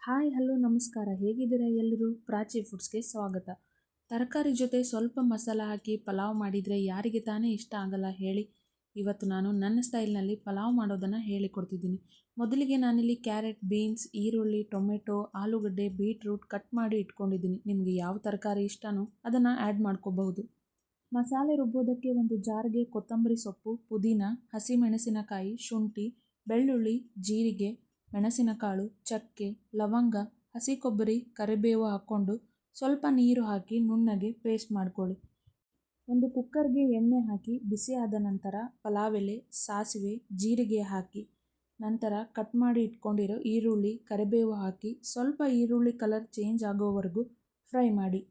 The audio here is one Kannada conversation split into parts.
ಹಾಯ್ ಹಲೋ ನಮಸ್ಕಾರ, ಹೇಗಿದ್ದೀರಾ ಎಲ್ಲರೂ? ಪ್ರಾಚಿ ಫುಡ್ಸ್ಗೆ ಸ್ವಾಗತ. ತರಕಾರಿ ಜೊತೆ ಸ್ವಲ್ಪ ಮಸಾಲ ಹಾಕಿ ಪಲಾವ್ ಮಾಡಿದರೆ ಯಾರಿಗೆ ತಾನೇ ಇಷ್ಟ ಆಗಲ್ಲ ಹೇಳಿ. ಇವತ್ತು ನಾನು ನನ್ನ ಸ್ಟೈಲ್ನಲ್ಲಿ ಪಲಾವ್ ಮಾಡೋದನ್ನು ಹೇಳಿಕೊಡ್ತಿದ್ದೀನಿ. ಮೊದಲಿಗೆ ನಾನಿಲ್ಲಿ ಕ್ಯಾರೆಟ್, ಬೀನ್ಸ್, ಈರುಳ್ಳಿ, ಟೊಮೆಟೊ, ಆಲೂಗಡ್ಡೆ, ಬೀಟ್ರೂಟ್ ಕಟ್ ಮಾಡಿ ಇಟ್ಕೊಂಡಿದ್ದೀನಿ. ನಿಮಗೆ ಯಾವ ತರಕಾರಿ ಇಷ್ಟನೋ ಅದನ್ನು ಆ್ಯಡ್ ಮಾಡ್ಕೋಬಹುದು. ಮಸಾಲೆ ರುಬ್ಬೋದಕ್ಕೆ ಒಂದು ಜಾರ್ಗೆ ಕೊತ್ತಂಬರಿ ಸೊಪ್ಪು, ಪುದೀನ, ಹಸಿಮೆಣಸಿನಕಾಯಿ, ಶುಂಠಿ, ಬೆಳ್ಳುಳ್ಳಿ, ಜೀರಿಗೆ, ಮೆಣಸಿನಕಾಳು, ಚಕ್ಕೆ, ಲವಂಗ, ಹಸಿ ಕೊಬ್ಬರಿ, ಕರಿಬೇವು ಹಾಕ್ಕೊಂಡು ಸ್ವಲ್ಪ ನೀರು ಹಾಕಿ ನುಣ್ಣಗೆ ಪೇಸ್ಟ್ ಮಾಡ್ಕೊಳ್ಳಿ. ಒಂದು ಕುಕ್ಕರ್ಗೆ ಎಣ್ಣೆ ಹಾಕಿ ಬಿಸಿ ಆದ ನಂತರ ಪಲಾವ್ ಎಲೆ, ಸಾಸಿವೆ, ಜೀರಿಗೆ ಹಾಕಿ ನಂತರ ಕಟ್ ಮಾಡಿ ಇಟ್ಕೊಂಡಿರೋ ಈರುಳ್ಳಿ, ಕರಿಬೇವು ಹಾಕಿ ಸ್ವಲ್ಪ ಈರುಳ್ಳಿ ಕಲರ್ ಚೇಂಜ್ ಆಗೋವರೆಗೂ ಫ್ರೈ ಮಾಡಿ.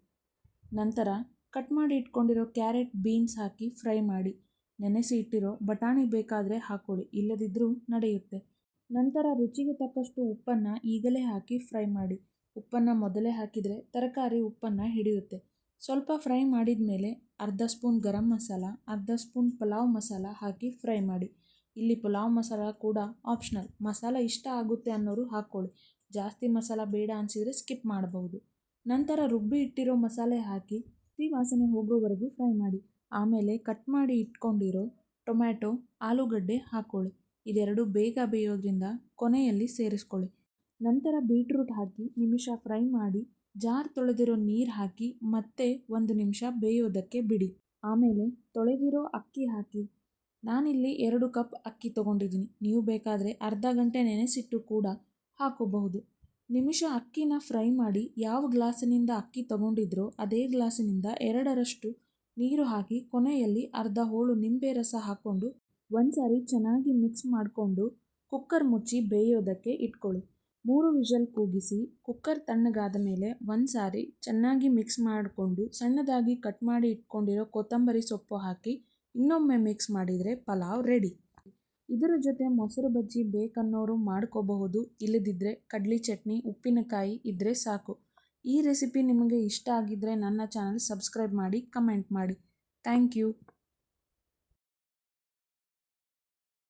ನಂತರ ಕಟ್ ಮಾಡಿ ಇಟ್ಕೊಂಡಿರೋ ಕ್ಯಾರೆಟ್, ಬೀನ್ಸ್ ಹಾಕಿ ಫ್ರೈ ಮಾಡಿ. ನೆನೆಸಿ ಇಟ್ಟಿರೋ ಬಟಾಣಿ ಬೇಕಾದರೆ ಹಾಕ್ಕೊಳ್ಳಿ, ಇಲ್ಲದಿದ್ದರೂ ನಡೆಯುತ್ತೆ. ನಂತರ ರುಚಿಗೆ ತಕ್ಕಷ್ಟು ಉಪ್ಪನ್ನು ಈಗಲೇ ಹಾಕಿ ಫ್ರೈ ಮಾಡಿ. ಉಪ್ಪನ್ನು ಮೊದಲೇ ಹಾಕಿದರೆ ತರಕಾರಿ ಉಪ್ಪನ್ನು ಹಿಡಿಯುತ್ತೆ. ಸ್ವಲ್ಪ ಫ್ರೈ ಮಾಡಿದ ಮೇಲೆ ಅರ್ಧ ಸ್ಪೂನ್ ಗರಂ ಮಸಾಲ, ಅರ್ಧ ಸ್ಪೂನ್ ಪಲಾವ್ ಮಸಾಲ ಹಾಕಿ ಫ್ರೈ ಮಾಡಿ. ಇಲ್ಲಿ ಪಲಾವ್ ಮಸಾಲ ಕೂಡ ಆಪ್ಷನಲ್, ಮಸಾಲ ಇಷ್ಟ ಆಗುತ್ತೆ ಅನ್ನೋರು ಹಾಕ್ಕೊಳ್ಳಿ, ಜಾಸ್ತಿ ಮಸಾಲ ಬೇಡ ಅನಿಸಿದರೆ ಸ್ಕಿಪ್ ಮಾಡಬಹುದು. ನಂತರ ರುಬ್ಬಿ ಇಟ್ಟಿರೋ ಮಸಾಲೆ ಹಾಕಿ ಹಸಿ ವಾಸನೆ ಹೋಗೋವರೆಗೂ ಫ್ರೈ ಮಾಡಿ. ಆಮೇಲೆ ಕಟ್ ಮಾಡಿ ಇಟ್ಕೊಂಡಿರೋ ಟೊಮ್ಯಾಟೊ, ಆಲೂಗಡ್ಡೆ ಹಾಕ್ಕೊಳ್ಳಿ. ಇದೆರಡು ಬೇಗ ಬೇಯೋದ್ರಿಂದ ಕೊನೆಯಲ್ಲಿ ಸೇರಿಸ್ಕೊಳ್ಳಿ. ನಂತರ ಬೀಟ್ರೂಟ್ ಹಾಕಿ ನಿಮಿಷ ಫ್ರೈ ಮಾಡಿ ಜಾರ್ ತೊಳೆದಿರೋ ನೀರು ಹಾಕಿ ಮತ್ತೆ 1 ನಿಮಿಷ ಬೇಯೋದಕ್ಕೆ ಬಿಡಿ. ಆಮೇಲೆ ತೊಳೆದಿರೋ ಅಕ್ಕಿ ಹಾಕಿ. ನಾನಿಲ್ಲಿ 2 ಕಪ್ ಅಕ್ಕಿ ತೊಗೊಂಡಿದ್ದೀನಿ, ನೀವು ಬೇಕಾದರೆ ಅರ್ಧ ಗಂಟೆ ನೆನೆಸಿಟ್ಟು ಕೂಡ ಹಾಕೋಬಹುದು. ನಿಮಿಷ ಅಕ್ಕಿನ ಫ್ರೈ ಮಾಡಿ ಯಾವ ಗ್ಲಾಸಿನಿಂದ ಅಕ್ಕಿ ತಗೊಂಡಿದ್ರೋ ಅದೇ ಗ್ಲಾಸಿನಿಂದ 2ರಷ್ಟು ನೀರು ಹಾಕಿ ಕೊನೆಯಲ್ಲಿ ಅರ್ಧ ಹೋಳು ನಿಂಬೆ ರಸ ಹಾಕ್ಕೊಂಡು ಒಂದ್ಸಾರಿ ಚೆನ್ನಾಗಿ ಮಿಕ್ಸ್ ಮಾಡಿಕೊಂಡು ಕುಕ್ಕರ್ ಮುಚ್ಚಿ ಬೇಯೋದಕ್ಕೆ ಇಟ್ಕೊಳ್ಳಿ. 3 ವಿಷಲ್ ಕೂಗಿಸಿ ಕುಕ್ಕರ್ ತಣ್ಣಗಾದ ಮೇಲೆ ಒಂದ್ಸಾರಿ ಚೆನ್ನಾಗಿ ಮಿಕ್ಸ್ ಮಾಡಿಕೊಂಡು ಸಣ್ಣದಾಗಿ ಕಟ್ ಮಾಡಿ ಇಟ್ಕೊಂಡಿರೋ ಕೊತ್ತಂಬರಿ ಸೊಪ್ಪು ಹಾಕಿ ಇನ್ನೊಮ್ಮೆ ಮಿಕ್ಸ್ ಮಾಡಿದರೆ ಪಲಾವ್ ರೆಡಿ. ಇದರ ಜೊತೆ ಮೊಸರು ಬಜ್ಜಿ ಬೇಕನ್ನೋರು ಮಾಡ್ಕೋಬಹುದು, ಇಲ್ಲದಿದ್ದರೆ ಕಡ್ಲಿ ಚಟ್ನಿ, ಉಪ್ಪಿನಕಾಯಿ ಇದ್ದರೆ ಸಾಕು. ಈ ರೆಸಿಪಿ ನಿಮಗೆ ಇಷ್ಟ ಆಗಿದ್ದರೆ ನನ್ನ ಚಾನಲ್ ಸಬ್ಸ್ಕ್ರೈಬ್ ಮಾಡಿ, ಕಮೆಂಟ್ ಮಾಡಿ. Thank you.